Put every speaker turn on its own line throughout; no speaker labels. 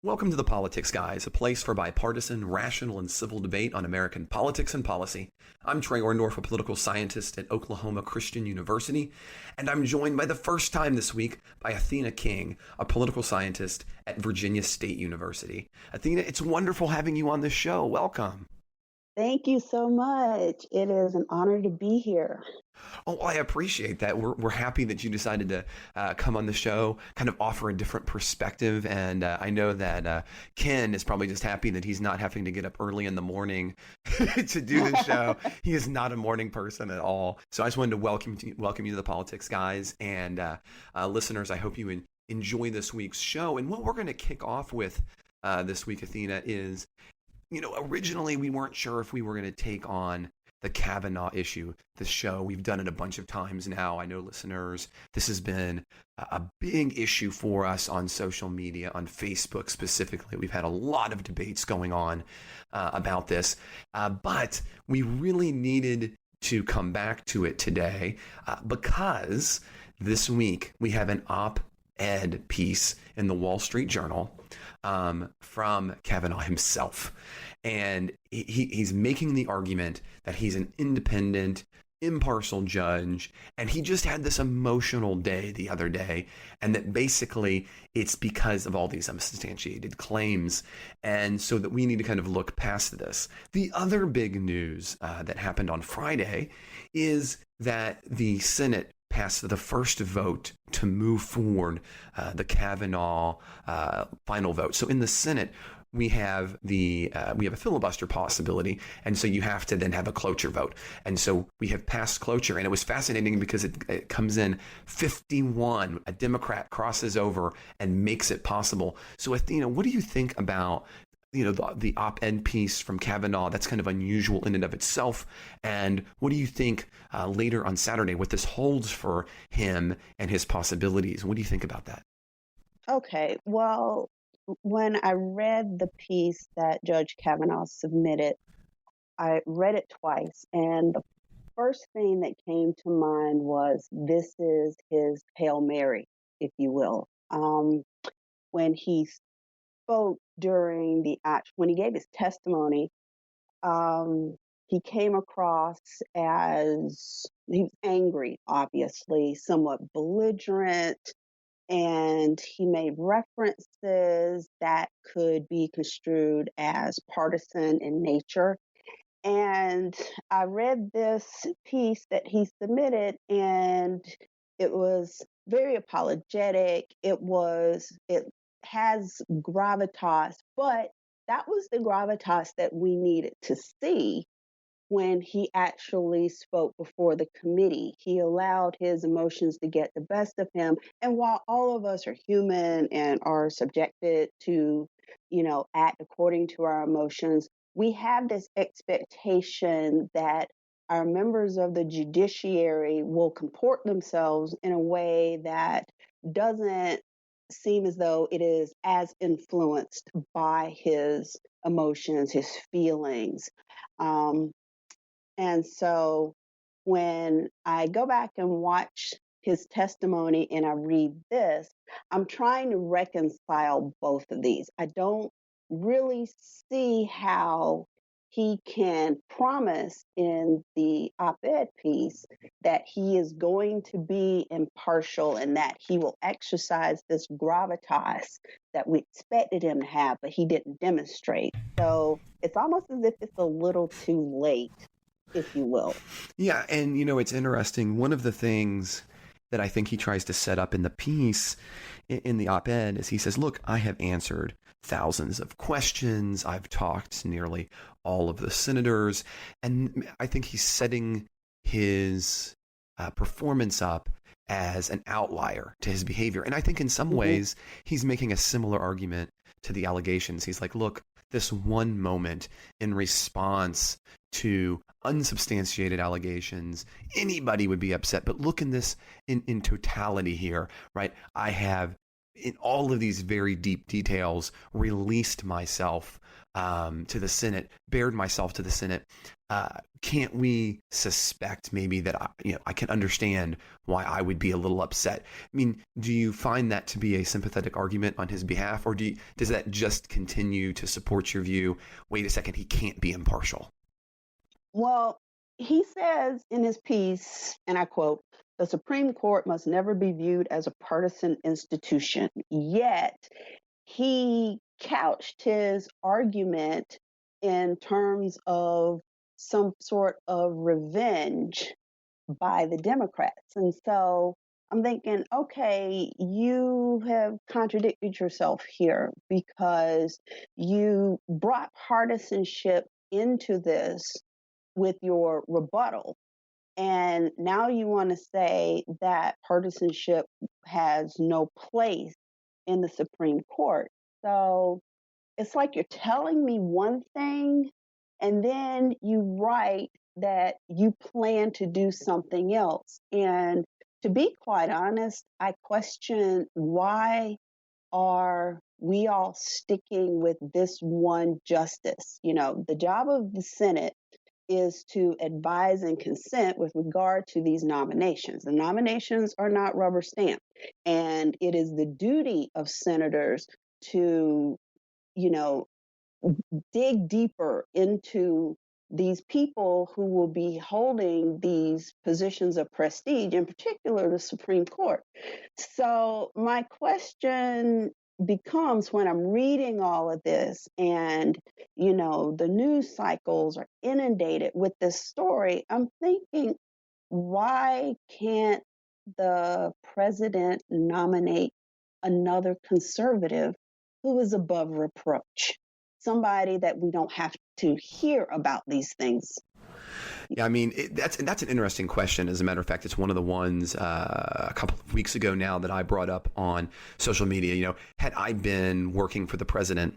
Welcome to The Politics Guys, a place for bipartisan, rational, and civil debate on American politics and policy. I'm Trey Orndorff, a political scientist at Oklahoma Christian University, and I'm joined by the first time this week by Athena King, a political scientist at Virginia State University. Athena, it's wonderful having you on the show. Welcome.
Thank you so much. It is an honor to be here.
Oh, I appreciate that. We're happy that you decided to come on the show, kind of offer a different perspective. And I know that Ken is probably just happy that he's not having to get up early in the morning to do the show. He is not a morning person at all. So I just wanted to welcome you to the Politics Guys. And listeners, I hope you enjoy this week's show. And what we're going to kick off with this week, Athena, is, originally we weren't sure if we were going to take on the Kavanaugh issue, the show. We've done it a bunch of times now. I know listeners, this has been a big issue for us on social media, on Facebook specifically. We've had a lot of debates going on about this, but we really needed to come back to it today because this week we have an op-ed piece in the Wall Street Journal from Kavanaugh himself. And he's making the argument that he's an independent, impartial judge, and he just had this emotional day the other day, and that basically it's because of all these unsubstantiated claims, and so that we need to kind of look past this. The other big news that happened on Friday is that the Senate passed the first vote to move forward the Kavanaugh final vote. So in the Senate, we have a filibuster possibility, and so you have to then have a cloture vote. And so we have passed cloture, and it was fascinating because it comes in 51. A Democrat crosses over and makes it possible. So Athena, what do you think about the op-ed piece from Kavanaugh? That's kind of unusual in and of itself. And what do you think later on Saturday, what this holds for him and his possibilities? What do you think about that?
Okay, well, when I read the piece that Judge Kavanaugh submitted, I read it twice, and the first thing that came to mind was this is his Hail Mary, if you will. When he spoke when he gave his testimony, he came across as he was angry, obviously, somewhat belligerent, and he made references that could be construed as partisan in nature. And I read this piece that he submitted, and it was very apologetic. It has gravitas, but that was the gravitas that we needed to see when he actually spoke before the committee. He allowed his emotions to get the best of him. And while all of us are human and are subjected to, act according to our emotions, we have this expectation that our members of the judiciary will comport themselves in a way that doesn't seem as though it is as influenced by his emotions, his feelings. And so when I go back and watch his testimony and I read this, I'm trying to reconcile both of these. I don't really see how he can promise in the op-ed piece that he is going to be impartial and that he will exercise this gravitas that we expected him to have, but he didn't demonstrate. So it's almost as if it's a little too late, if you will.
Yeah, and it's interesting. One of the things that I think he tries to set up in the piece, in the op-ed, is he says, look, I have answered thousands of questions. I've talked to nearly all of the senators. And I think he's setting his performance up as an outlier to his behavior. And I think in some ways, he's making a similar argument to the allegations. He's like, look, this one moment in response to unsubstantiated allegations, anybody would be upset. But look in this in totality here, right? I have in all of these very deep details, released myself to the Senate, bared myself to the Senate. Can't we suspect maybe that I can understand why I would be a little upset? I mean, do you find that to be a sympathetic argument on his behalf, or does that just continue to support your view? Wait a second, he can't be impartial.
Well, he says in his piece, and I quote, the Supreme Court must never be viewed as a partisan institution. Yet he couched his argument in terms of some sort of revenge by the Democrats. And so I'm thinking, okay, you have contradicted yourself here because you brought partisanship into this with your rebuttal. And now you want to say that partisanship has no place in the Supreme Court. So it's like you're telling me one thing, and then you write that you plan to do something else. And to be quite honest, I question, why are we all sticking with this one justice? You know, the job of the Senate is to advise and consent with regard to these nominations. The nominations are not rubber stamped, and it is the duty of senators to, you know, dig deeper into these people who will be holding these positions of prestige, in particular the Supreme Court. So my question becomes, when I'm reading all of this and, you know, the news cycles are inundated with this story, I'm thinking, why can't the president nominate another conservative who is above reproach? Somebody that we don't have to hear about these things.
Yeah, I mean, that's an interesting question. As a matter of fact, it's one of the ones a couple of weeks ago now that I brought up on social media. You know, had I been working for the president,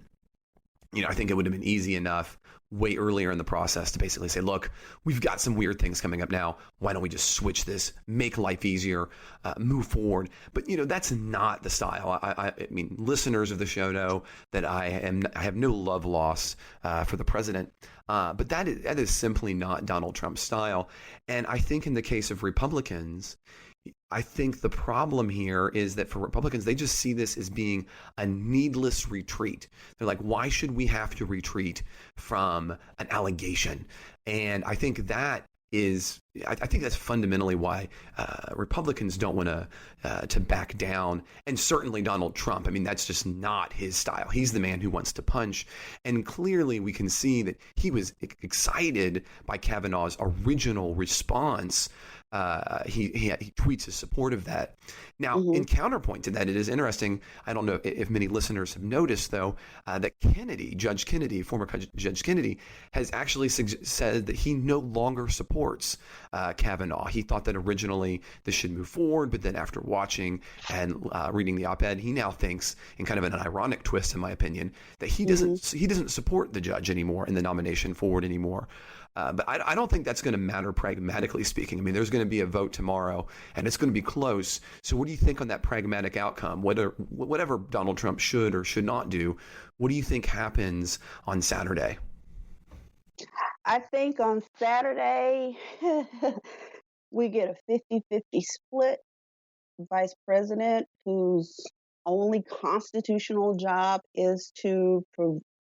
you know, I think it would have been easy enough way earlier in the process to basically say, look, we've got some weird things coming up now. Why don't we just switch this, make life easier, move forward? But, you know, that's not the style. I mean, listeners of the show know that I have no love loss for the president. But that is simply not Donald Trump's style. And I think in the case of Republicans, I think the problem here is that for Republicans, they just see this as being a needless retreat. They're like, why should we have to retreat from an allegation? And I think that is, I think that's fundamentally why Republicans don't want to back down. And certainly Donald Trump. I mean, that's just not his style. He's the man who wants to punch. And clearly we can see that he was excited by Kavanaugh's original response. He tweets his support of that. Now, in counterpoint to that, it is interesting. I don't know if many listeners have noticed, though, that Judge Kennedy, former Judge Kennedy, has actually said that he no longer supports Kavanaugh. He thought that originally this should move forward, but then after watching and reading the op-ed, he now thinks, in kind of an ironic twist, in my opinion, that he doesn't support the judge anymore and the nomination forward anymore. But I don't think that's going to matter pragmatically speaking. I mean, there's going to be a vote tomorrow, and it's going to be close. So what do you think on that pragmatic outcome? Whatever Donald Trump should or should not do, what do you think happens on Saturday?
I think on Saturday, we get a 50-50 split. Vice president, whose only constitutional job is to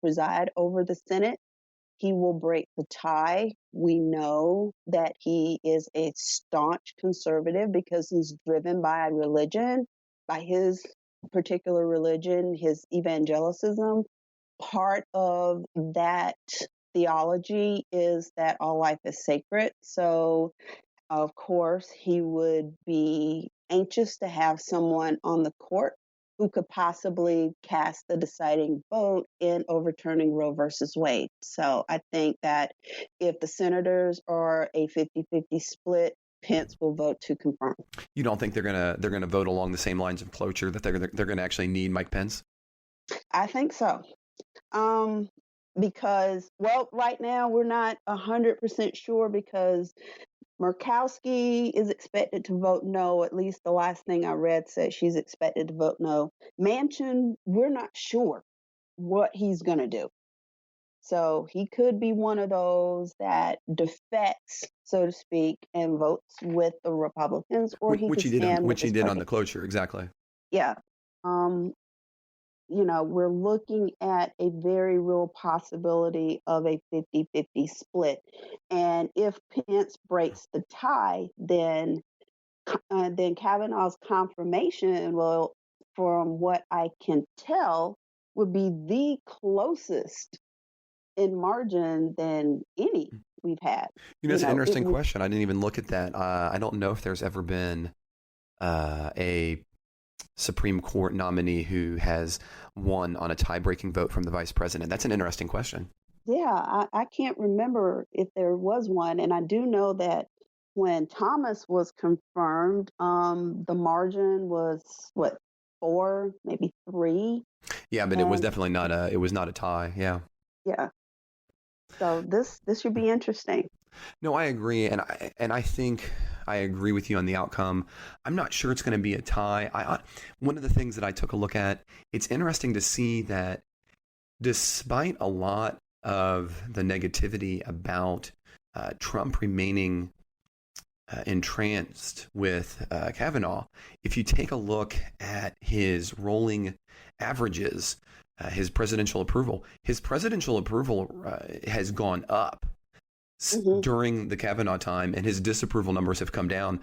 preside over the Senate, he will break the tie. We know that he is a staunch conservative because he's driven by religion, by his particular religion, his evangelicism. Part of that theology is that all life is sacred. So, of course, he would be anxious to have someone on the court who could possibly cast the deciding vote in overturning Roe versus Wade. So I think that if the senators are a 50-50 split, Pence will vote to confirm.
You don't think they're gonna vote along the same lines of cloture, that they're gonna actually need Mike Pence?
I think so. Because, well, right now we're not 100% sure because Murkowski is expected to vote no. At least the last thing I read said she's expected to vote no. Manchin, we're not sure what he's going to do. So he could be one of those that defects, so to speak, and votes with the Republicans, or he
Which
could
he did on
stand with his
the
party.
cloture, exactly.
Yeah. Um, we're looking at a very real possibility of a 50-50 split. And if Pence breaks the tie, then Kavanaugh's confirmation will, from what I can tell, would be the closest in margin than any we've had.
That's an
It
interesting
would,
question. I didn't even look at that. I don't know if there's ever been a Supreme Court nominee who has won on a tie-breaking vote from the vice president. That's an interesting question.
yeah, I can't remember if there was one. And I do know that when Thomas was confirmed, the margin was what, 4, maybe 3.
Yeah, but it was
And
definitely not a. It was not a tie. Yeah.
yeah, so this should be interesting.
No, I agree, and I think I agree with you on the outcome. I'm not sure it's going to be a tie. One of the things that I took a look at, it's interesting to see that despite a lot of the negativity about Trump remaining entranced with Kavanaugh, if you take a look at his rolling averages, his presidential approval has gone up
Hmm.
during the Kavanaugh time, and his disapproval numbers have come down.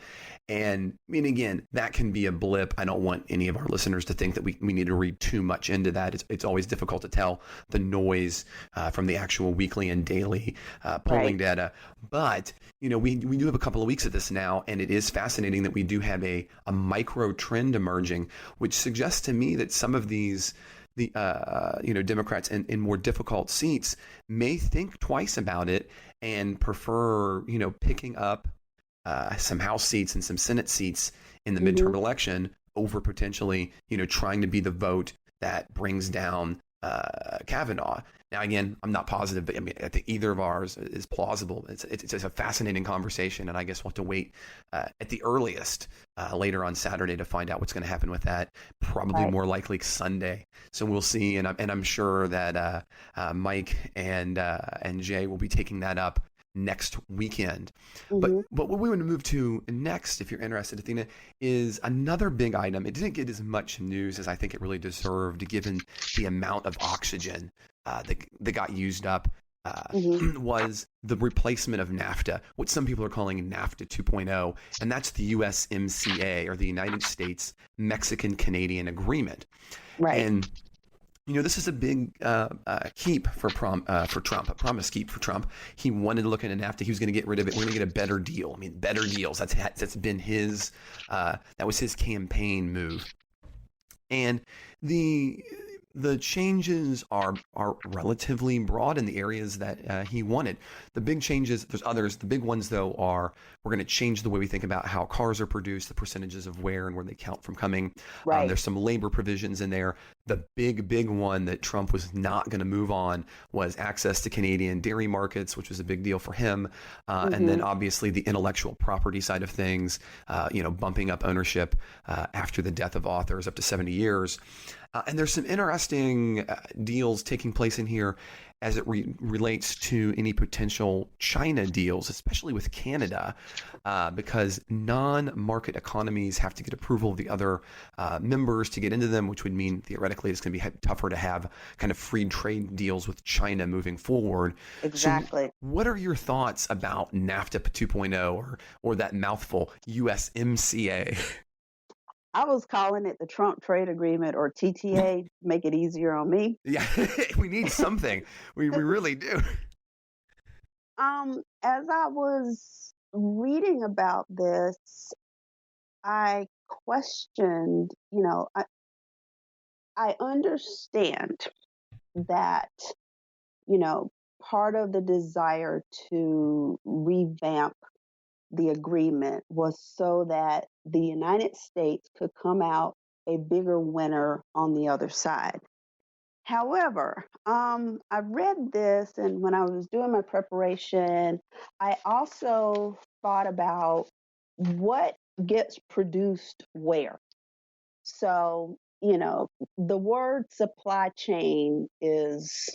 And I mean, again, that can be a blip. I don't want any of our listeners to think that we need to read too much into that. It's always difficult to tell the noise from the actual weekly and daily polling
Right.
data. But, we do have a couple of weeks of this now, and it is fascinating that we do have a micro trend emerging, which suggests to me that some of these Democrats in more difficult seats may think twice about it and prefer, picking up some House seats and some Senate seats in the
Hmm.
midterm election over potentially, trying to be the vote that brings down Kavanaugh. Now, again, I'm not positive, but I mean, I think either of ours is plausible. It's a fascinating conversation, and I guess we'll have to wait at the earliest later on Saturday to find out what's going to happen with that. Probably
Right.
more likely Sunday. So we'll see, and I'm sure that Mike and Jay will be taking that up next weekend. But
Hmm.
what we want to move to next, if you're interested, Athena, is another big item. It didn't get as much news as I think it really deserved, given the amount of oxygen that got used up.
Hmm.
Was the replacement of Nafta, what some people are calling Nafta 2.0, and that's the USMCA, or the United States Mexican Canadian Agreement.
Right.
And this is a big keep for Trump, a promise keep for Trump. He wanted to look at NAFTA. He was going to get rid of it. We're going to get a better deal. I mean, better deals. That's been his. That was his campaign move. And the changes are relatively broad in the areas that he wanted. The big changes, there's others. The big ones, though, are we're going to change the way we think about how cars are produced, the percentages of where and where they count from coming.
Right.
There's some labor provisions in there. The big one that Trump was not going to move on was access to Canadian dairy markets, which was a big deal for him. And then
Hmm.
obviously the intellectual property side of things, bumping up ownership after the death of authors up to 70 years. And there's some interesting deals taking place in here as it relates to any potential China deals, especially with Canada, because non-market economies have to get approval of the other members to get into them, which would mean theoretically it's going to be tougher to have kind of free trade deals with China moving forward. So
Exactly.
what are your thoughts about NAFTA 2.0 or that mouthful USMCA?
I was calling it the Trump Trade Agreement, or TTA, make it easier on me.
Yeah, we need something. We really do.
As I was reading about this, I questioned, I understand that, you know, part of the desire to revamp the agreement was so that the United States could come out a bigger winner on the other side. However, I read this, and when I was doing my preparation, I also thought about what gets produced where. So, the word supply chain is,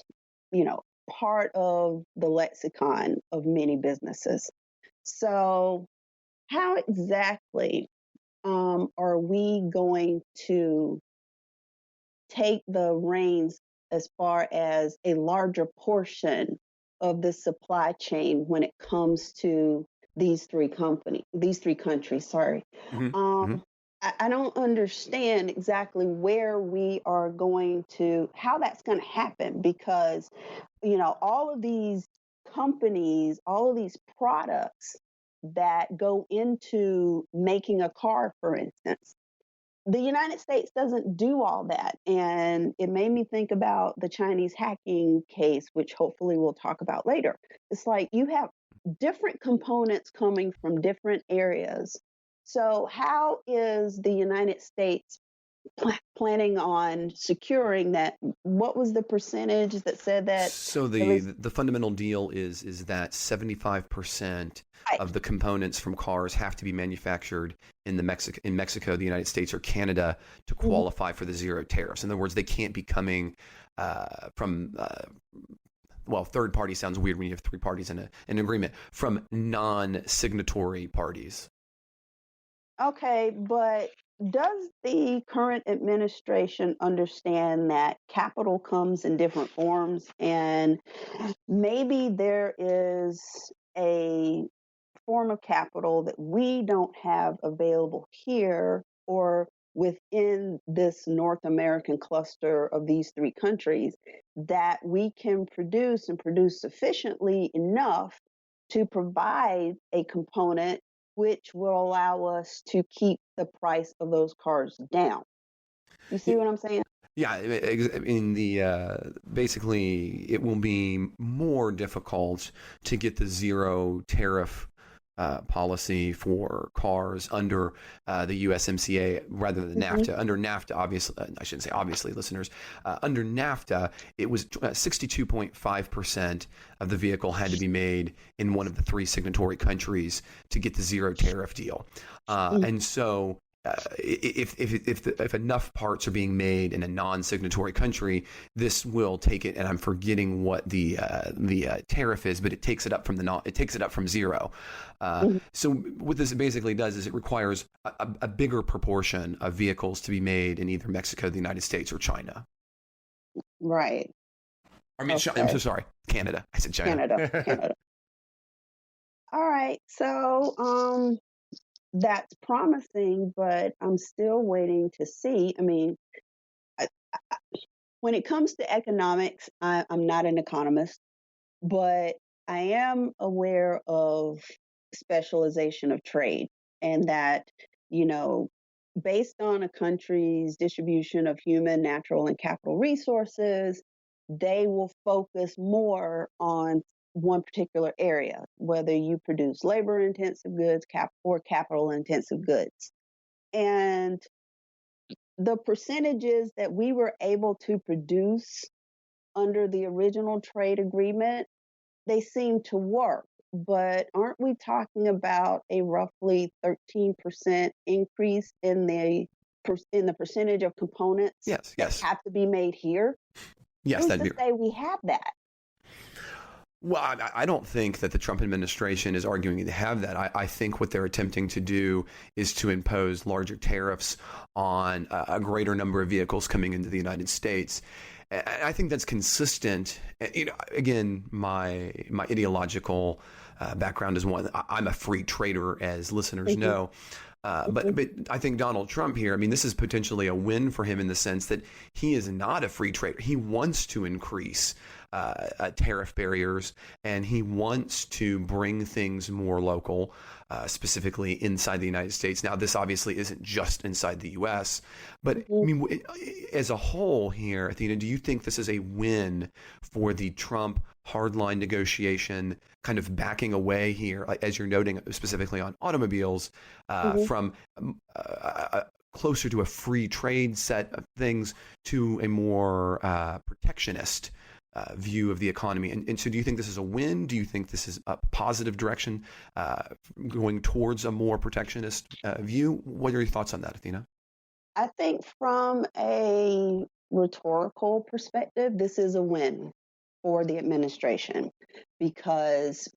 part of the lexicon of many businesses. So, how exactly are we going to take the reins as far as a larger portion of the supply chain when it comes to these three countries, sorry.
Hmm. Hmm.
Um, I don't understand exactly how that's going to happen because, all of these companies, all of these products that go into making a car, for instance, the United States doesn't do all that. And it made me think about the Chinese hacking case, which hopefully we'll talk about later. It's like you have different components coming from different areas. So, how is the United States planning on securing that? What was the percentage that said that
So
at least
the fundamental deal is that 75%
I,
of the components from cars have to be manufactured in Mexico, the United States, or Canada to
Mhm.
qualify for the zero tariffs. In other words, they can't be coming from well, third party sounds weird when you have three parties in an agreement, from non-signatory parties.
Okay, but does the current administration understand that capital comes in different forms and maybe there is a form of capital that we don't have available here or within this North American cluster of these three countries that we can produce and produce sufficiently enough to provide a component which will allow us to keep the price of those cars down. You see what I'm saying?
Yeah, in the basically, it will be more difficult to get the zero tariff policy for cars under the USMCA rather than
Hmm.
NAFTA. Under NAFTA, obviously, I shouldn't say obviously, listeners. Under NAFTA, it was 62.5% of the vehicle had to be made in one of the three signatory countries to get the zero tariff deal, and so. If enough parts are being made in a non-signatory country, this will take it. And I'm forgetting what the tariff is, but it takes it up from it takes it up from zero. So what this basically does is it requires a bigger proportion of vehicles to be made in either Mexico, the United States, or China.
Right.
I mean, I'm so
Okay.
sorry, Canada. I said China.
Canada. Canada. All right. So, that's promising, but I'm still waiting to see. I mean, I, when it comes to economics, I'm not an economist, but I am aware of specialization of trade and that, you know, based on a country's distribution of human, natural, and capital resources, they will focus more on one particular area, whether you produce labor intensive goods or capital intensive goods. And the percentages that we were able to produce under the original trade agreement, they seem to work. But aren't we talking about a roughly 13% increase in the percentage of components
Yes,
that
yes,
have to be made here?
yes.
Who's
That'd
to
be.
say we have that?
Well, I don't think that the Trump administration is arguing to have that. I think what they're attempting to do is to impose larger tariffs on a greater number of vehicles coming into the United States. And I think that's consistent. You know, again, my ideological background is one. I'm a free trader, as listeners
Mhm,
know. But
mhm,
I think Donald Trump here, I mean, this is potentially a win for him in the sense that he is not a free trader. He wants to increase tariff barriers, and he wants to bring things more local, specifically inside the United States. Now, this obviously isn't just inside the U.S., but I
mhm.
mean, as a whole here, Athena, do you think this is a win for the Trump hardline negotiation, kind of backing away here, as you're noting specifically on automobiles,
Mhm.
from closer to a free trade set of things to a more protectionist view of the economy. And so do you think this is a win? Do you think this is a positive direction going towards a more protectionist view? What are your thoughts on that, Athena?
I think from a rhetorical perspective, this is a win for the administration because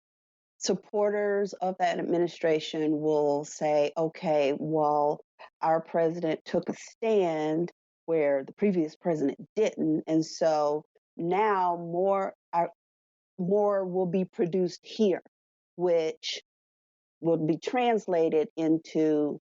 supporters of that administration will say, okay, well, our president took a stand where the previous president didn't. And so now more will be produced here, which will be translated into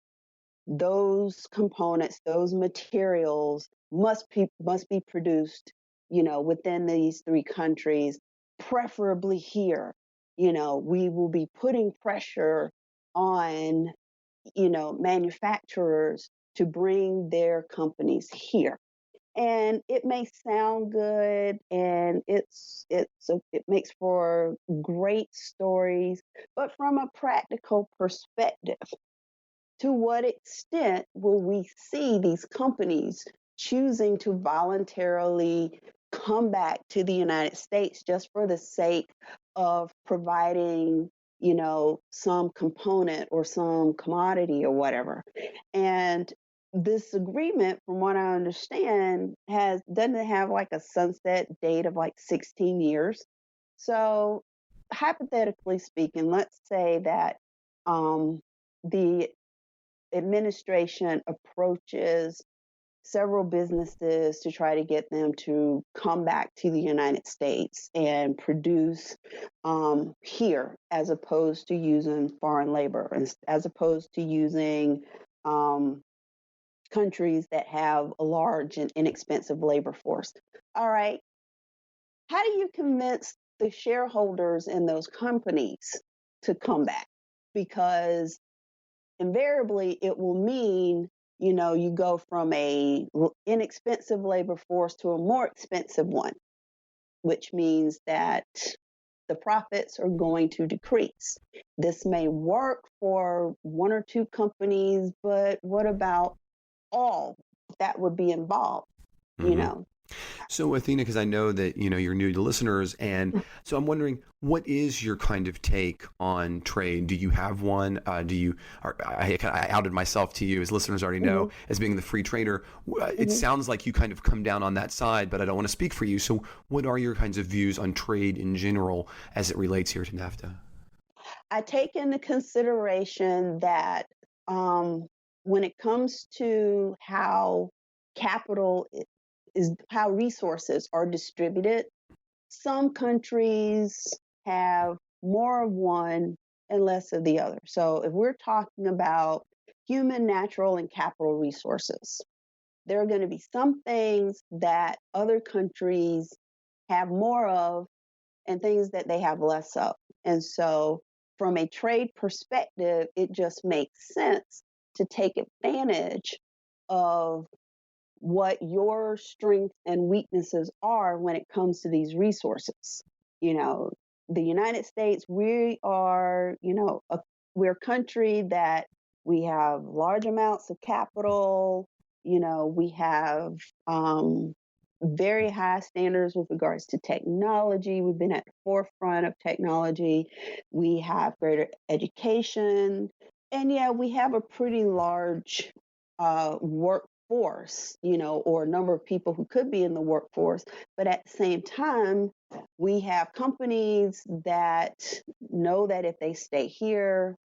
those components, those materials must be produced, within these three countries, preferably here. We will be putting pressure on, manufacturers to bring their companies here. And it may sound good, and it makes for great stories, but from a practical perspective, to what extent will we see these companies choosing to voluntarily come back to the United States just for the sake of providing, some component or some commodity or whatever? And this agreement, from what I understand, doesn't have like a sunset date of like 16 years. So hypothetically speaking, let's say that the administration approaches several businesses to try to get them to come back to the United States and produce here, as opposed to using foreign labor, as opposed to using um, countries that have a large and inexpensive labor force. All right, how do you convince the shareholders in those companies to come back? Because invariably it will mean, you go from a inexpensive labor force to a more expensive one, which means that the profits are going to decrease. This may work for one or two companies, but what about all that would be involved, you
Mm-hmm.
know?
So, Athena, because I know that you're new to listeners, and so I'm wondering, what is your kind of take on trade? Do you have one? I outed myself to you, as listeners already
Mm-hmm,
know, as being the free trader. It
mm-hmm.
sounds like you kind of come down on that side, but I don't want to speak for you. So, what are your kinds of views on trade in general as it relates here to NAFTA?
I take into consideration that when it comes to how capital is, how resources are distributed, some countries have more of one and less of the other. So if we're talking about human, natural, and capital resources, there are going to be some things that other countries have more of and things that they have less of. And so, from a trade perspective, it just makes sense to take advantage of what your strengths and weaknesses are when it comes to these resources. You know, the United States, we are, we're a country that we have large amounts of capital. We have very high standards with regards to technology. We've been at the forefront of technology. We have greater education. And yeah, we have a pretty large workforce, or a number of people who could be in the workforce. But at the same time, we have companies that know that if they stay here,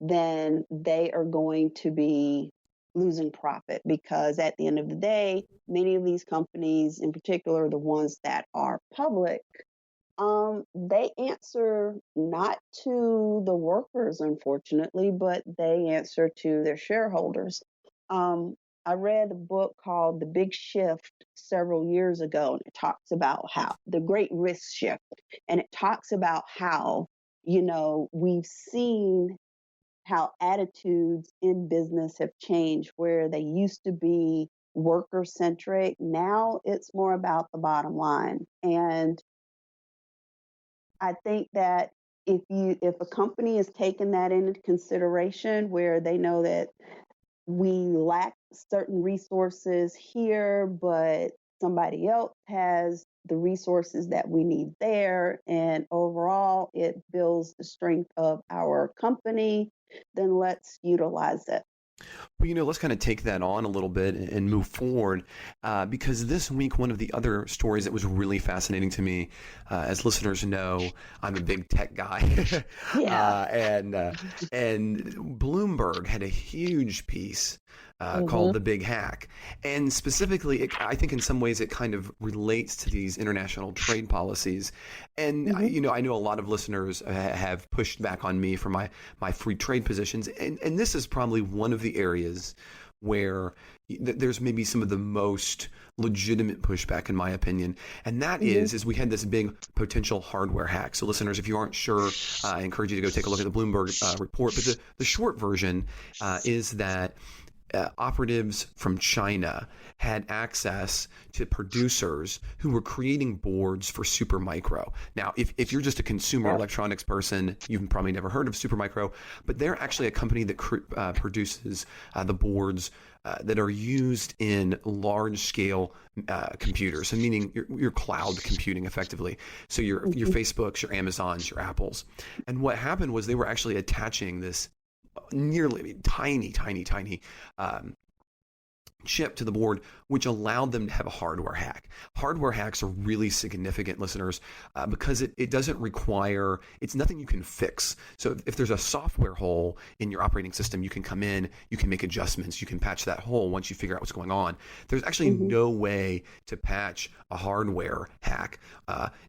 then they are going to be losing profit, because at the end of the day, many of these companies, in particular the ones that are public, they answer not to the workers, unfortunately, but they answer to their shareholders. Um, I read a book called The Big Shift several years ago, and it talks about how the great risk shift, and it talks about how, we've seen how attitudes in business have changed, where they used to be worker centric. Now it's more about the bottom line. And I think that if a company is taking that into consideration, where they know that we lack certain resources here, but somebody else has the resources that we need there. And overall, it builds the strength of our company. Then let's utilize it.
Well, let's kind of take that on a little bit and move forward, because this week, one of the other stories that was really fascinating to me, as listeners know, I'm a big tech guy,
Yeah.
and Bloomberg had a huge piece called
Hmm.
"The Big Hack," and specifically, I think in some ways it kind of relates to these international trade policies. And
Hmm.
I know a lot of listeners have pushed back on me for my free trade positions, and this is probably one of the areas where there's maybe some of the most legitimate pushback, in my opinion, and that
Hmm.
is we had this big potential hardware hack. So, listeners, if you aren't sure, I encourage you to go take a look at the Bloomberg report. But the short version is that operatives from China had access to producers who were creating boards for Supermicro. Now, if you're just a consumer
Yep.
electronics person, you've probably never heard of Supermicro, but they're actually a company that produces the boards that are used in large scale computers, so meaning your cloud computing effectively. So your
Hmm.
Facebooks, your Amazons, your Apples. And what happened was they were actually attaching this nearly tiny um, chip to the board, which allowed them to have a hardware hack. Hardware hacks are really significant, listeners, because it doesn't require, it's nothing you can fix. So if there's a software hole in your operating system, you can come in, you can make adjustments, you can patch that hole once you figure out what's going on. There's actually
Hmm.
no way to patch a hardware hack.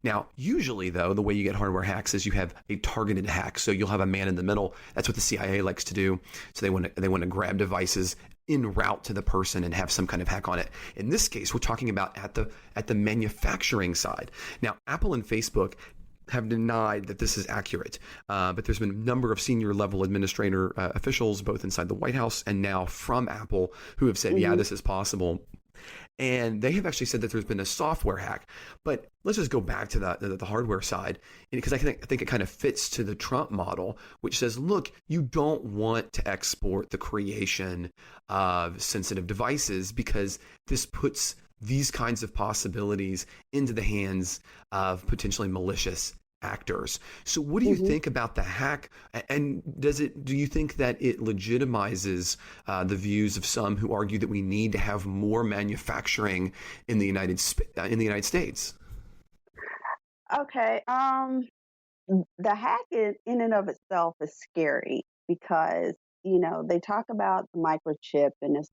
Now, usually, though, the way you get hardware hacks is you have a targeted hack. So you'll have a man in the middle. That's what the CIA likes to do. So they want to grab devices en route to the person and have some kind of hack on it. In this case, we're talking about at the manufacturing side. Now, Apple and Facebook have denied that this is accurate, but there's been a number of senior level administrator officials, both inside the White House and now from Apple, who have said, yeah,
Hmm.
this is possible. And they have actually said that there's been a software hack. But let's just go back to the hardware side, because I think it kind of fits to the Trump model, which says, look, you don't want to export the creation of sensitive devices because this puts these kinds of possibilities into the hands of potentially malicious actors. So what do you
Hmm.
think about the hack? And do you think that it legitimizes the views of some who argue that we need to have more manufacturing in the United States?
Okay. The hack in and of itself is scary because they talk about the microchip, and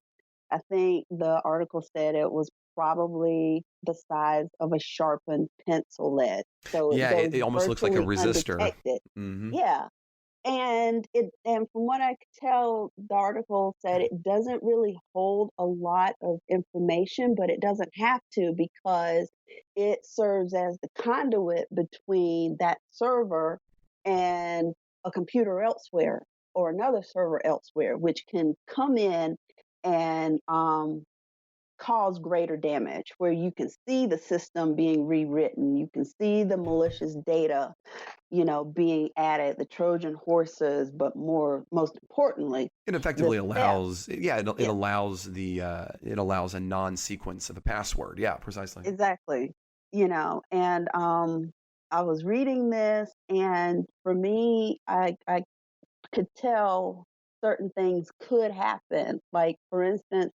I think the article said it was probably the size of a sharpened pencil lead, so it
Yeah, it,
goes
it almost looks like a
virtually
resistor.
undetected.
Hmm.
Yeah. And from what I could tell, the article said it doesn't really hold a lot of information, but it doesn't have to because it serves as the conduit between that server and a computer elsewhere or another server elsewhere, which can come in and cause greater damage, where you can see the system being rewritten, you can see the malicious data being added, the Trojan horses, but most importantly,
It
the
effectively
theft.
allows, yeah, it
Yeah,
allows it allows a non-sequence of a password. Yeah, precisely.
exactly. And I was reading this, and for me, I could tell certain things could happen. Like, for instance,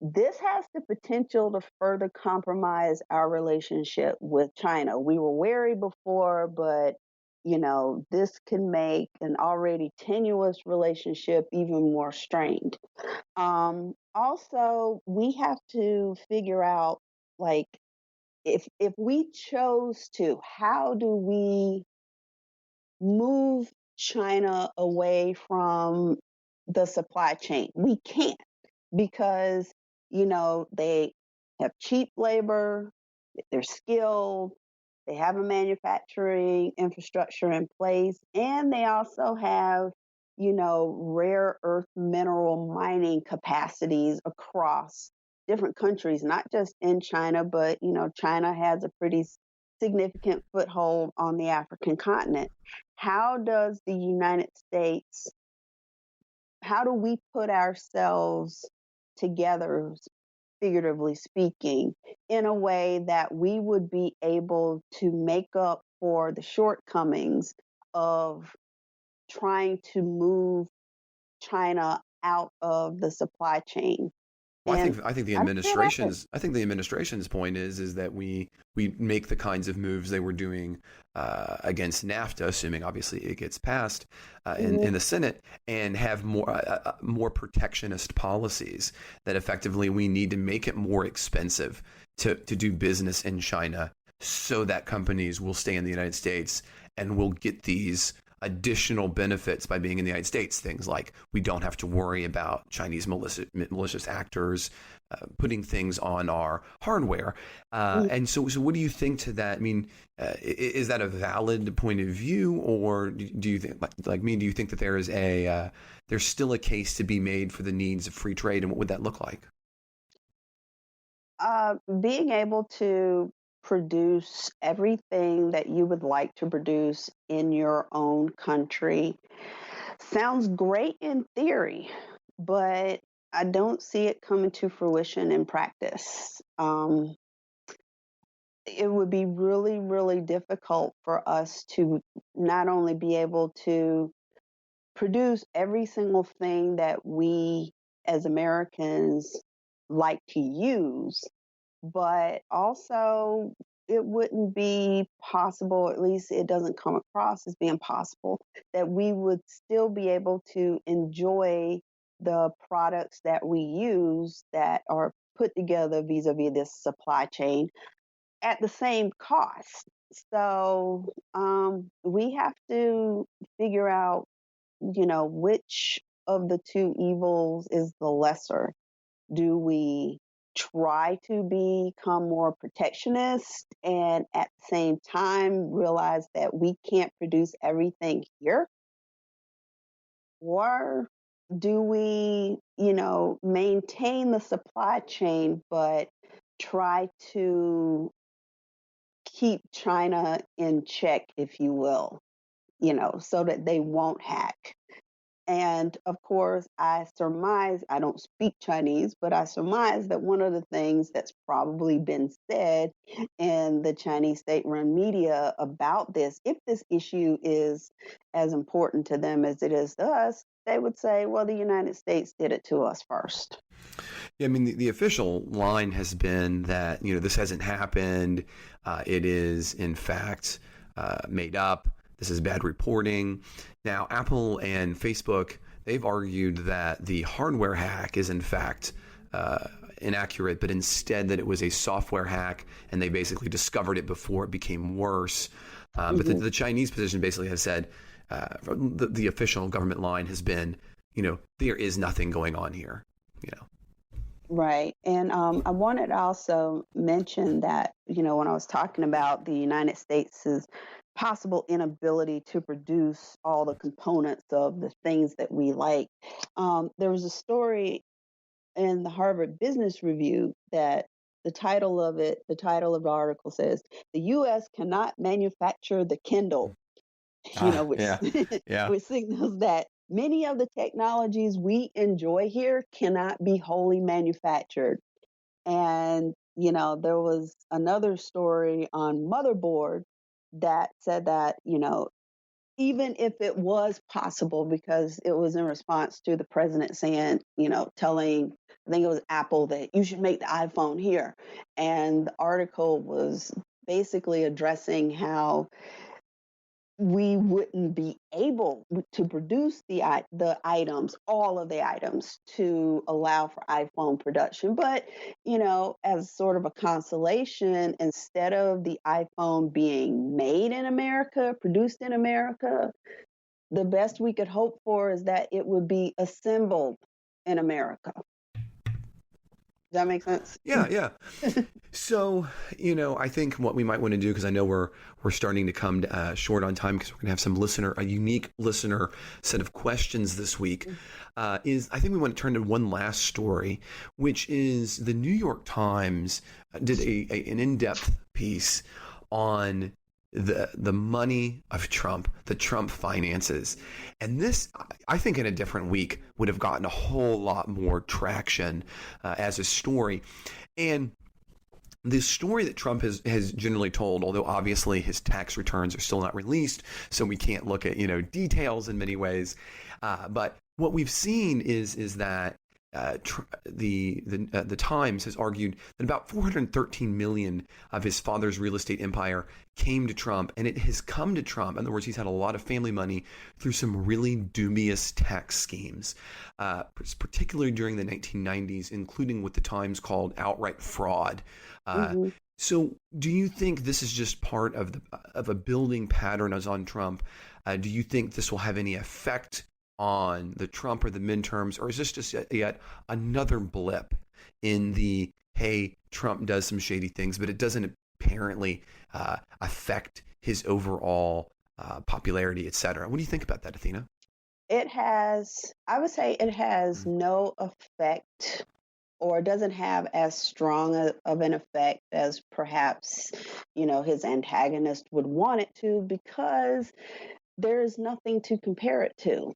this has the potential to further compromise our relationship with China. We were wary before, but this can make an already tenuous relationship even more strained. Also, we have to figure out, like, if we chose to, how do we move China away from the supply chain? We can't, because they have cheap labor, they're skilled, they have a manufacturing infrastructure in place, and they also have rare earth mineral mining capacities across different countries, not just in China, but China has a pretty significant foothold on the African continent. How does the United States, how do we put ourselves together figuratively speaking, in a way that we would be able to make up for the shortcomings of trying to move China out of the supply chain.
Well,
And
I think the
I'm still at it.
administration's point is that we make the kinds of moves they were doing against Nafta, assuming obviously it gets passed in
Mhm.
the Senate, and have more protectionist policies that effectively we need to make it more expensive to do business in China so that companies will stay in the United States and will get these additional benefits by being in the United States. Things like we don't have to worry about Chinese malicious actors putting things on our hardware. And so what do you think to that? I mean, is that a valid point of view, or do you think, like me, do you think that there is there's still a case to be made for the needs of free trade, and what would that look like?
Being able to produce everything that you would like to produce in your own country sounds great in theory, but I don't see it coming to fruition in practice. It would be really, really difficult for us to not only be able to produce every single thing that we as Americans like to use, but also it wouldn't be possible, at least it doesn't come across as being possible, that we would still be able to enjoy the products that we use that are put together vis-a-vis this supply chain at the same cost. So we have to figure out, which of the two evils is the lesser. Do we try to become more protectionist and at the same time realize that we can't produce everything here? Or do we, maintain the supply chain but try to keep China in check, if you will, so that they won't hack? And of course, I surmise, I don't speak Chinese, but I surmise that one of the things that's probably been said in the Chinese state run media about this, if this issue is as important to them as it is to us, they would say, well, the United States did it to us first.
Yeah, I mean, the official line has been that, this hasn't happened. It is, in fact, made up. This is bad reporting. Now, Apple and Facebook, they've argued that the hardware hack is, in fact, inaccurate, but instead that it was a software hack, and they basically discovered it before it became worse. But the Chinese position basically has said, the official government line has been, there is nothing going on here,
Right. And I wanted to also mention that, when I was talking about the United States' possible inability to produce all the components of the things that we like, there was a story in the Harvard Business Review that the title of the article says, the U.S. cannot manufacture the Kindle, which,
Yeah, yeah.
which signals that many of the technologies we enjoy here cannot be wholly manufactured. And, there was another story on Motherboard that said that, even if it was possible, because it was in response to the president saying, telling, I think it was Apple, that you should make the iPhone here. And the article was basically addressing how we wouldn't be able to produce the items, all of the items, to allow for iPhone production. But as sort of a consolation, instead of the iPhone being made in America, produced in America, the best we could hope for is that it would be assembled in America. Does that make sense?
Yeah, yeah. So, I think what we might want to do, because I know we're starting to come short on time, because we're going to have a unique listener set of questions this week, is I think we want to turn to one last story, which is the New York Times did an in-depth piece on the money of Trump, the Trump finances. And this, I think, in a different week would have gotten a whole lot more traction as a story. And the story that Trump has generally told, although obviously his tax returns are still not released, so we can't look at details in many ways. But what we've seen is that the Times has argued that about 413 million of his father's real estate empire came to Trump, and it has come to Trump. In other words, he's had a lot of family money through some really dubious tax schemes, particularly during the 1990s, including what the Times called outright fraud. So do you think this is just part of a building pattern as on Trump? Do you think this will have any effect on the Trump or the midterms, or is this just yet another blip in the, hey, Trump does some shady things, but it doesn't apparently affect his overall popularity, et cetera? What do you think about that, Athena?
I would say it has no effect, or doesn't have as strong of an effect as perhaps, his antagonist would want it to, because there's nothing to compare it to.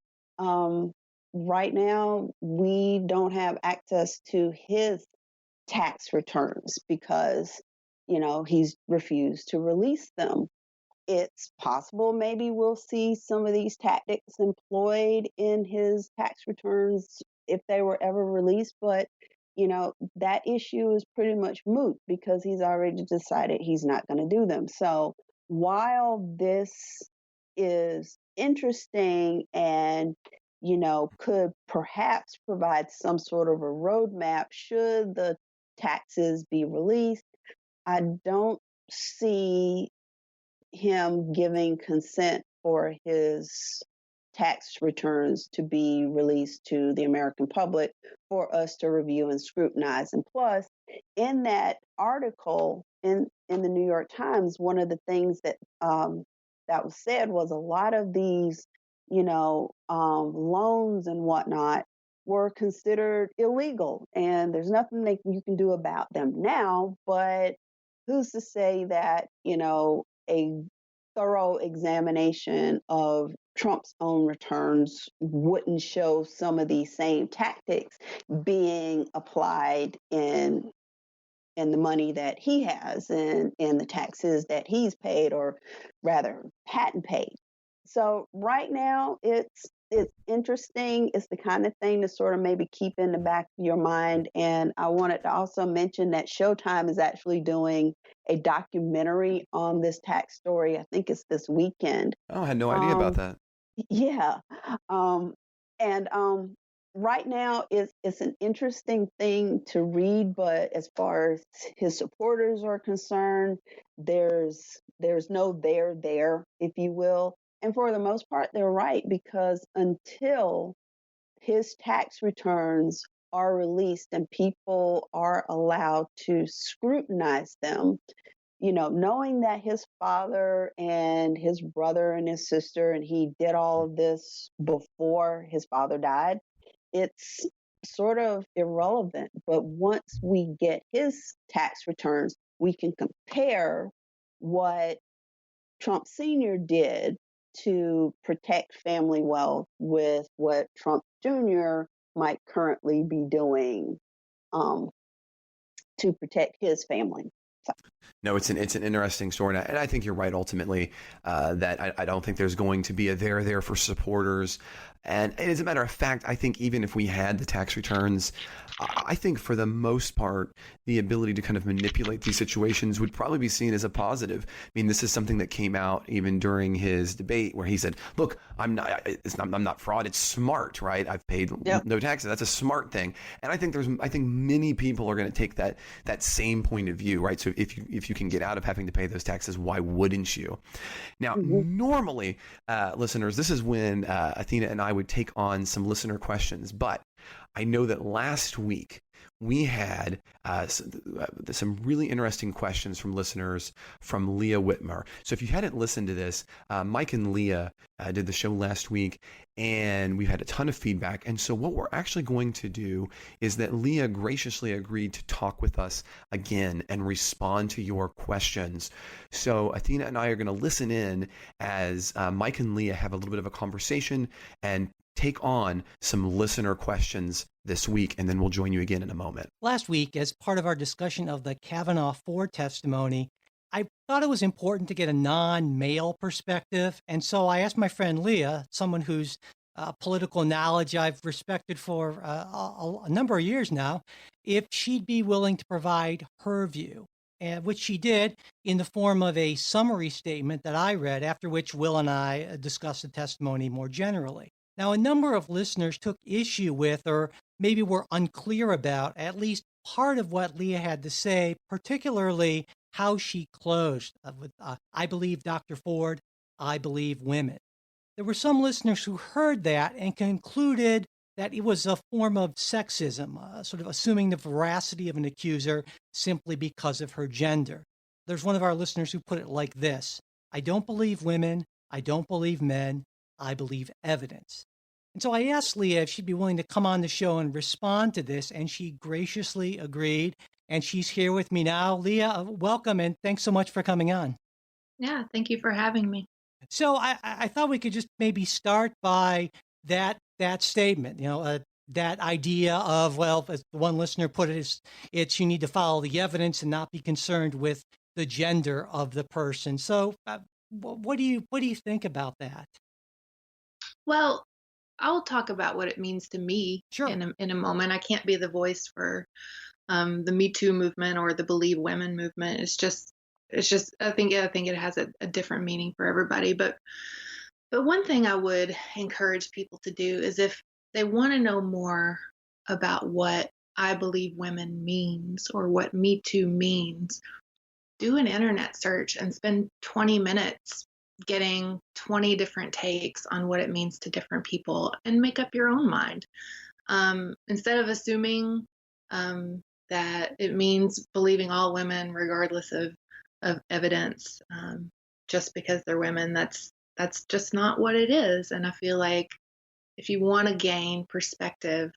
Right now, we don't have access to his tax returns because, he's refused to release them. It's possible maybe we'll see some of these tactics employed in his tax returns if they were ever released, but that issue is pretty much moot because he's already decided he's not going to do them. So while this is interesting and could perhaps provide some sort of a roadmap should the taxes be released, I don't see him giving consent for his tax returns to be released to the American public for us to review and scrutinize. And plus, in that article in the New York Times, one of the things that that was said was a lot of these, loans and whatnot were considered illegal, and there's nothing you can do about them now. But who's to say that a thorough examination of Trump's own returns wouldn't show some of these same tactics being applied in the money that he has and in the taxes that he's paid, or rather hadn't paid. So right now it's interesting. It's the kind of thing to sort of maybe keep in the back of your mind. And I wanted to also mention that Showtime is actually doing a documentary on this tax story. I think it's this weekend.
Oh, I had no idea about that.
Yeah. And right now it's an interesting thing to read, but as far as his supporters are concerned, there's no there, if you will. And for the most part, they're right, because until his tax returns are released and people are allowed to scrutinize them, knowing that his father and his brother and his sister, and he did all of this before his father died, it's sort of irrelevant. But once we get his tax returns, we can compare what Trump Sr. did to protect family wealth with what Trump Jr. might currently be doing to protect his family. So.
No, it's an interesting story, and I think you're right ultimately that I don't think there's going to be a there for supporters. And as a matter of fact, I think even if we had the tax returns, I think for the most part, the ability to kind of manipulate these situations would probably be seen as a positive. I mean, this is something that came out even during his debate where he said, look, I'm not fraud. It's smart, right? I've paid no taxes. That's a smart thing. And I think many people are going to take that same point of view, right? So if you can get out of having to pay those taxes, why wouldn't you? Now, normally, listeners, this is when Athena and I would take on some listener questions, but I know that last week we had some really interesting questions from listeners from Leah Whitmer. So if you hadn't listened to this, Mike and Leah did the show last week, and we've had a ton of feedback. And so what we're actually going to do is that Leah graciously agreed to talk with us again and respond to your questions. So Athena and I are going to listen in as Mike and Leah have a little bit of a conversation and take on some listener questions this week, and then we'll join you again in a moment.
Last week, as part of our discussion of the Kavanaugh Ford testimony, I thought it was important to get a non-male perspective. And so I asked my friend Leah, someone whose political knowledge I've respected for a number of years now, if she'd be willing to provide her view, which she did in the form of a summary statement that I read, after which Will and I discussed the testimony more generally. Now, a number of listeners took issue with, or maybe were unclear about, at least part of what Leah had to say, particularly how she closed with, I believe Dr. Ford, I believe women. There were some listeners who heard that and concluded that it was a form of sexism, sort of assuming the veracity of an accuser simply because of her gender. There's one of our listeners who put it like this: I don't believe women, I don't believe men, I believe evidence. And so I asked Leah if she'd be willing to come on the show and respond to this, and she graciously agreed. And she's here with me now. Leah, welcome, and thanks so much for coming on.
Yeah, thank you for having me.
So I thought we could just maybe start by that statement, that idea of, well, as one listener put it, it's you need to follow the evidence and not be concerned with the gender of the person. So what do you think about that?
Well, I'll talk about what it means to me
Sure.
in a moment. I can't be the voice for the Me Too movement or the Believe Women movement. It's just I think it has a different meaning for everybody. But one thing I would encourage people to do is, if they want to know more about what I Believe Women means or what Me Too means, do an internet search and spend 20 minutes getting 20 different takes on what it means to different people, and make up your own mind. Instead of assuming that it means believing all women regardless of evidence, just because they're women, that's just not what it is. And I feel like if you want to gain perspective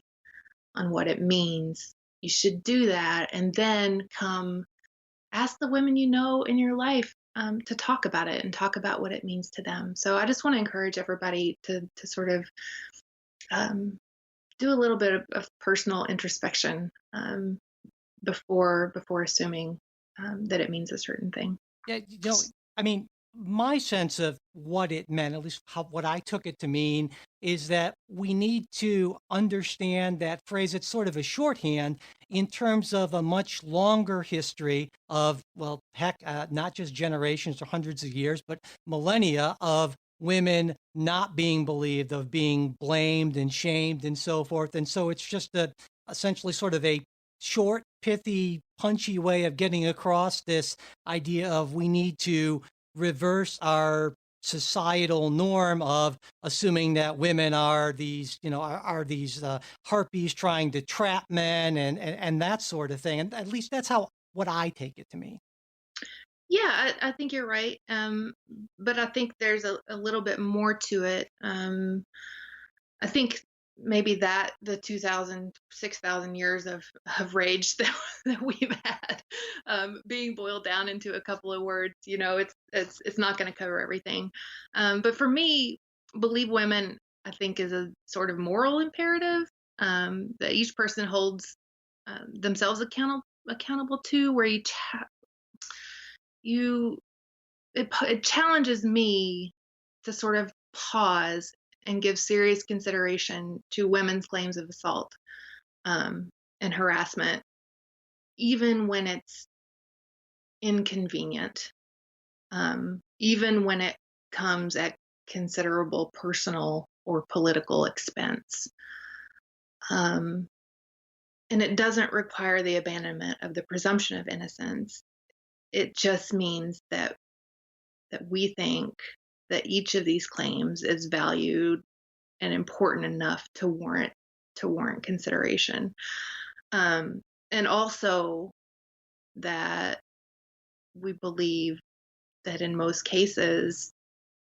on what it means, you should do that, and then come ask the women you know in your life to talk about it and talk about what it means to them. So I just want to encourage everybody to sort of do a little bit of personal introspection before assuming that it means a certain thing.
Yeah, I mean, my sense of what it meant, at least what I took it to mean, is that we need to understand that phrase. It's sort of a shorthand in terms of a much longer history of, well, heck, not just generations or hundreds of years, but millennia of women not being believed, of being blamed and shamed and so forth. And so it's just essentially sort of a short, pithy, punchy way of getting across this idea of we need to reverse our societal norm of assuming that women are these, are these harpies trying to trap men and that sort of thing. And at least that's what I take it to mean.
Yeah, I think you're right. But I think there's a little bit more to it. I think maybe that the 6,000 years of rage that we've had, being boiled down into a couple of words, it's not going to cover everything. But for me, Believe Women, I think, is a sort of moral imperative that each person holds themselves accountable to, where it challenges me to sort of pause and give serious consideration to women's claims of assault and harassment, even when it's inconvenient, even when it comes at considerable personal or political expense. And it doesn't require the abandonment of the presumption of innocence. It just means that we think that each of these claims is valued and important enough to warrant to warrant consideration. And also that we believe that in most cases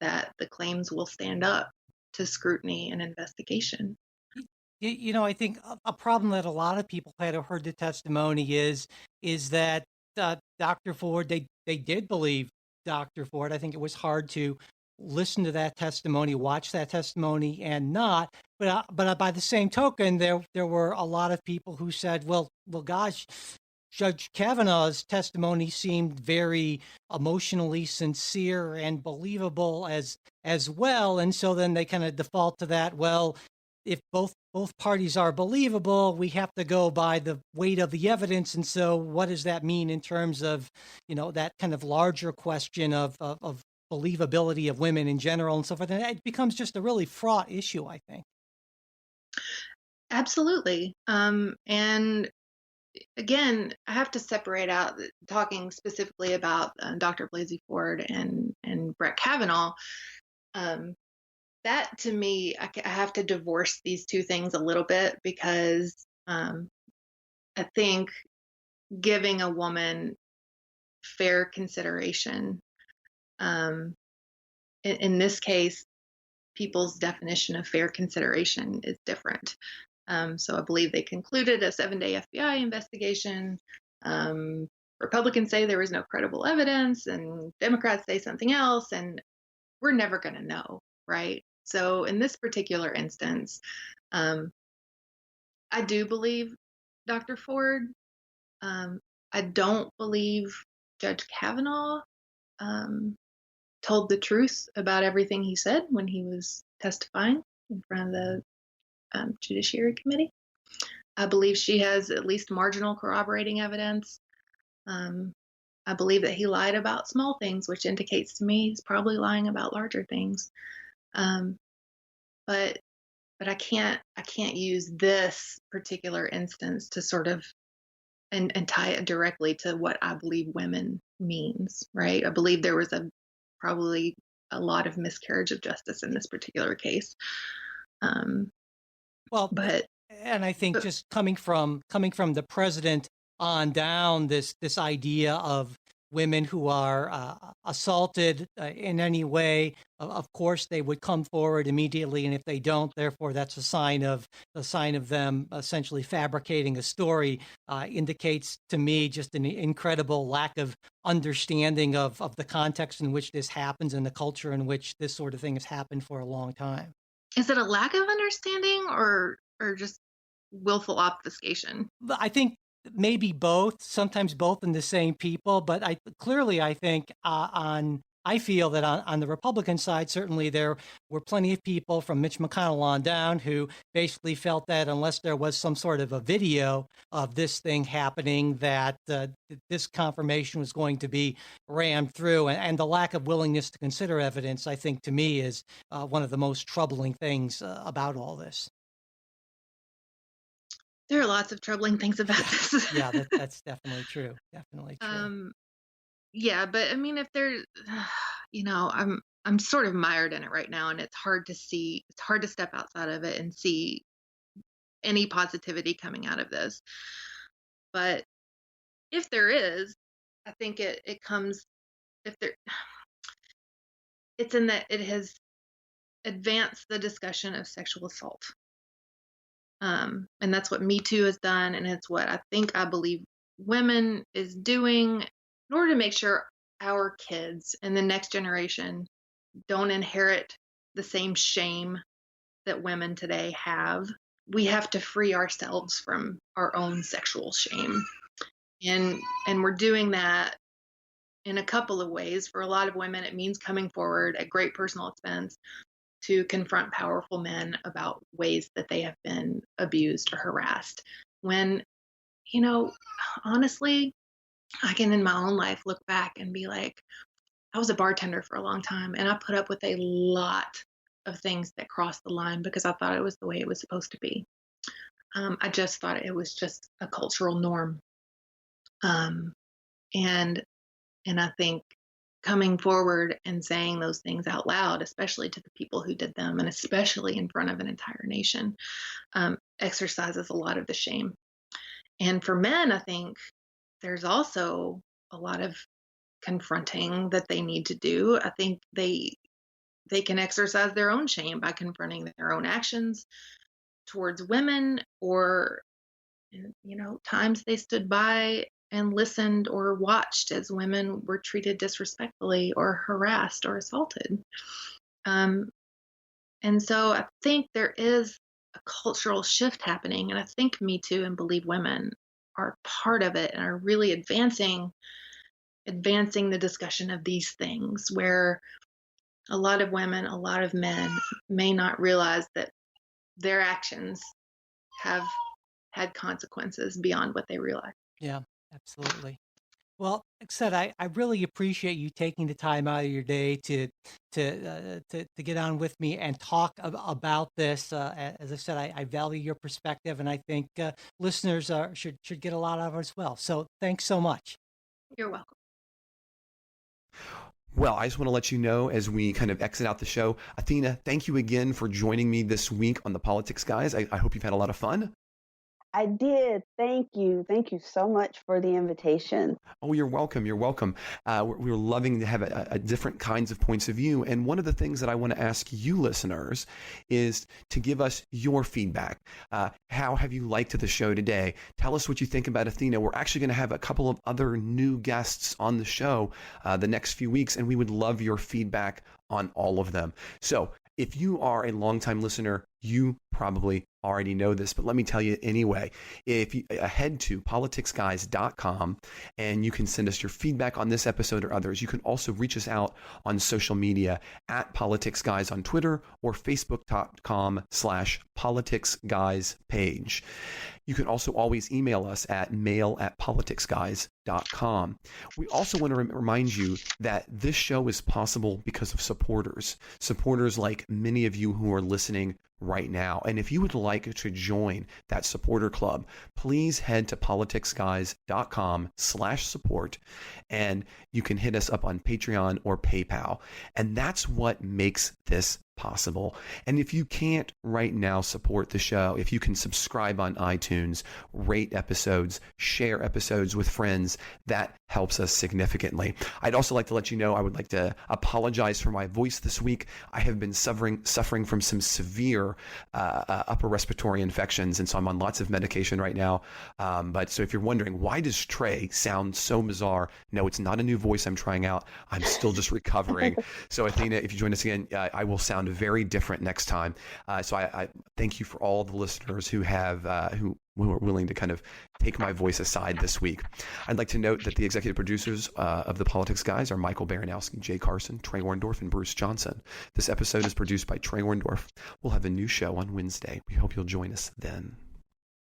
that the claims will stand up to scrutiny and investigation.
I think a problem that a lot of people had who heard the testimony is that Dr. Ford, they did believe Dr. Ford. I think it was hard to listen to that testimony, watch that testimony, and not. But by the same token, there were a lot of people who said, well, gosh, Judge Kavanaugh's testimony seemed very emotionally sincere and believable as well, and so then they kind of default to that. Well, if both parties are believable, we have to go by the weight of the evidence. And so, what does that mean in terms of, that kind of larger question of believability of women in general and so forth? And it becomes just a really fraught issue, I think.
Absolutely. And again, I have to separate out talking specifically about Dr. Blasey Ford and Brett Kavanaugh. That to me, I have to divorce these two things a little bit, because I think giving a woman fair consideration, in this case, people's definition of fair consideration is different. So I believe they concluded a 7-day FBI investigation. Republicans say there was no credible evidence, and Democrats say something else, and we're never going to know, right? So in this particular instance, I do believe Dr. Ford. I don't believe Judge Kavanaugh told the truth about everything he said when he was testifying in front of the Judiciary Committee. I believe she has at least marginal corroborating evidence. I believe that he lied about small things, which indicates to me he's probably lying about larger things. But I can't use this particular instance to sort of and tie it directly to what I believe women means, right? I believe there was probably a lot of miscarriage of justice in this particular case.
And I think just coming from the president on down, this idea of women who are assaulted in any way, of course they would come forward immediately, and if they don't, therefore that's a sign of them essentially fabricating a story. Indicates to me just an incredible lack of understanding of the context in which this happens and the culture in which this sort of thing has happened for a long time.
Is it a lack of understanding or just willful obfuscation?
I think maybe both, sometimes both in the same people, but I think I feel that on the Republican side, certainly there were plenty of people from Mitch McConnell on down who basically felt that unless there was some sort of a video of this thing happening, that this confirmation was going to be rammed through. And the lack of willingness to consider evidence, I think, to me, is one of the most troubling things about all this.
There are lots of troubling things about this.
Yeah, that's definitely true. Definitely true.
Yeah, but I mean, if there's, I'm sort of mired in it right now, and it's hard to step outside of it and see any positivity coming out of this. But if there is, I think it comes, it's in that it has advanced the discussion of sexual assault. And that's what Me Too has done, and it's what I believe women is doing in order to make sure our kids and the next generation don't inherit the same shame that women today have. We have to free ourselves from our own sexual shame. And we're doing that in a couple of ways. For a lot of women, it means coming forward at great personal expense to confront powerful men about ways that they have been abused or harassed. When, honestly, I can in my own life look back and be like, I was a bartender for a long time, and I put up with a lot of things that crossed the line because I thought it was the way it was supposed to be. I just thought it was just a cultural norm. And I think coming forward and saying those things out loud, especially to the people who did them, and especially in front of an entire nation, exercises a lot of the shame. And for men, I think there's also a lot of confronting that they need to do. I think they can exercise their own shame by confronting their own actions towards women, or times they stood by and listened or watched as women were treated disrespectfully or harassed or assaulted. And so I think there is a cultural shift happening, and I think Me Too and Believe Women are part of it and are really advancing the discussion of these things, where a lot of women, a lot of men may not realize that their actions have had consequences beyond what they realize.
Yeah, absolutely. Well, like I said, I really appreciate you taking the time out of your day to get on with me and talk about this. As I said, I value your perspective, and I think listeners should get a lot out of it as well. So thanks so much.
You're welcome.
Well, I just want to let you know as we kind of exit out the show, Athena, thank you again for joining me this week on the Politics Guys. I hope you've had a lot of fun.
I did. Thank you. Thank you so much for the invitation.
Oh, you're welcome. You're welcome. We're loving to have a different kinds of points of view. And one of the things that I want to ask you listeners is to give us your feedback. How have you liked the show today? Tell us what you think about Athena. We're actually going to have a couple of other new guests on the show the next few weeks, and we would love your feedback on all of them. So if you are a longtime listener, you probably already know this, but let me tell you anyway. If you head to politicsguys.com and you can send us your feedback on this episode or others. You can also reach us out on social media at politicsguys on Twitter or facebook.com/politicsguys page. You can also always email us at mail@politicsguys.com. We also want to remind you that this show is possible because of supporters like many of you who are listening right now. And if you would like to join that supporter club, please head to politicsguys.com/support, and you can hit us up on Patreon or PayPal. And that's what makes this possible. And if you can't right now support the show, if you can subscribe on iTunes, rate episodes, share episodes with friends, that helps us significantly. I'd also like to let you know I would like to apologize for my voice this week. I have been suffering from some severe upper respiratory infections, and so I'm on lots of medication right now. But so if you're wondering, why does Trey sound so bizarre? No, it's not a new voice I'm trying out. I'm still just recovering. So Athena, if you join us again, I will sound very different next time. So I thank you for all the listeners who have who are willing to kind of take my voice aside this week. I'd like to note that the executive producers of the Politics Guys are Michael Baranowski, Jay Carson, Trey Orndorff, and Bruce Johnson. This episode is produced by Trey Orndorff. We'll have a new show on Wednesday. We hope you'll join us then.